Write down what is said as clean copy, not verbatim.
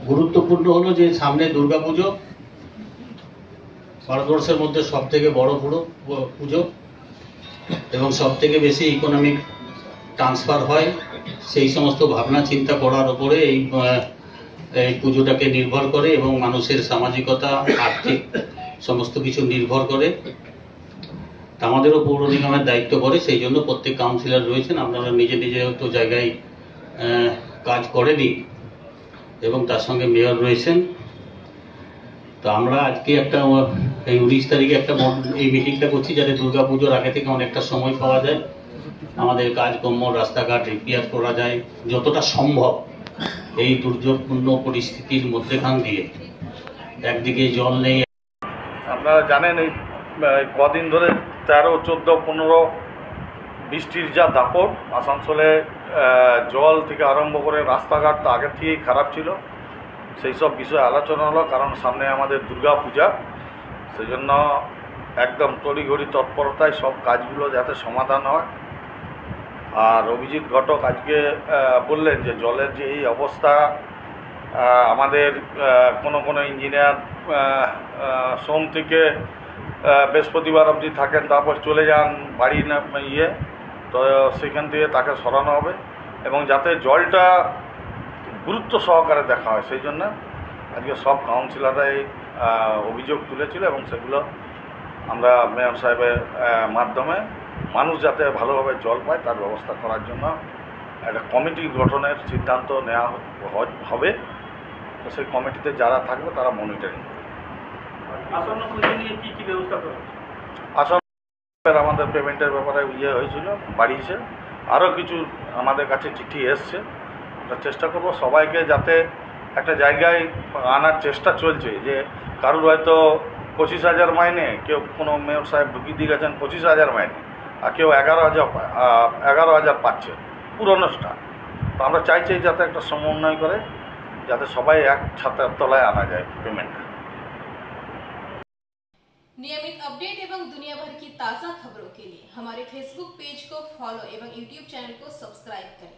গুরুত্বপূর্ণ হলো যে সামনে দুর্গাপুজো ভারতবর্ষের মধ্যে সবথেকে বড় পুজো এবং সবথেকে বেশি ইকোনমিক ট্রান্সফার হয়, সেই সমস্ত ভাবনা চিন্তা করার উপরে এই পুজোটাকে নির্ভর করে এবং মানুষের সামাজিকতা আর্থিক সমস্ত কিছু নির্ভর করে। আমাদেরও পৌর নিগমের দায়িত্ব পড়ে, সেই জন্য প্রত্যেক কাউন্সিলর রয়েছেন, আপনারা নিজে নিজে তো জায়গায় কাজ করেনি এবং তার সঙ্গে মেয়র রয়েছেন। তো আমরা আজকে একটা এই 19 তারিখে একটা এই মিটিংটা করছি যাতে দুর্গাপুজোর আগে থেকে অনেকটা সময় পাওয়া যায়, আমাদের কাজকর্ম রাস্তাঘাট রিপেয়ার করা যায় যতটা সম্ভব। এই দুর্যোগপূর্ণ পরিস্থিতির মধ্যেখান দিয়ে একদিকে জল নেই, আপনারা জানেন এই কদিন ধরে 13, 14, 15 বৃষ্টির যা দাপট আসানসোলে, জল থেকে আরম্ভ করে রাস্তাঘাট তো আগের থেকেই খারাপ ছিল। সেই সব বিষয়ে আলোচনা হলো, কারণ সামনে আমাদের দুর্গা পূজা, সেই জন্য একদম তড়িঘড়ি তৎপরতায় সব কাজগুলো যাতে সমাধান হয়। আর অভিজিৎ ঘটক আজকে বললেন যে জলের যে এই অবস্থা, আমাদের কোনো ইঞ্জিনিয়ার সোম থেকে বৃহস্পতিবার অবধি থাকেন, তারপর চলে যান বাড়ি না তো সেখান থেকে তাকে সরানো হবে এবং যাতে জলটা গুরুত্ব সহকারে দেখা হয়, সেই জন্য আজকে সব কাউন্সিলররাই অভিযোগ তুলেছিল এবং সেগুলো আমরা মেয়র সাহেবের মাধ্যমে মানুষ যাতে ভালোভাবে জল পায় তার ব্যবস্থা করার জন্য একটা কমিটি গঠনের সিদ্ধান্ত নেওয়া হবে। তো সেই কমিটিতে যারা থাকবে তারা মনিটরিং করবে। আসন্ন আমাদের পেমেন্টের ব্যাপারে হয়েছিল, বাড়িয়েছে, আরও কিছু আমাদের কাছে চিঠি এসছে। আমরা চেষ্টা করব সবাইকে যাতে একটা জায়গায় আনার চেষ্টা চলছে, যে কারুর হয়তো 25,000 মাইনে, কেউ কোনো মেয়র সাহেব ঢুকিয়ে দিয়ে গেছেন 25,000 মাইনে, আর কেউ 11,000 পাচ্ছে পুরনো স্টাফ। তো আমরা চাইছি যাতে একটা সমন্বয় করে যাতে सबाई एक छातर तलाय आना जाए पेमेंट। नियमित अपडेट एवं दुनिया भर की ताज़ा खबरों के लिए हमारे फेसबुक पेज को फॉलो एवं यूट्यूब चैनल को सब्सक्राइब करें।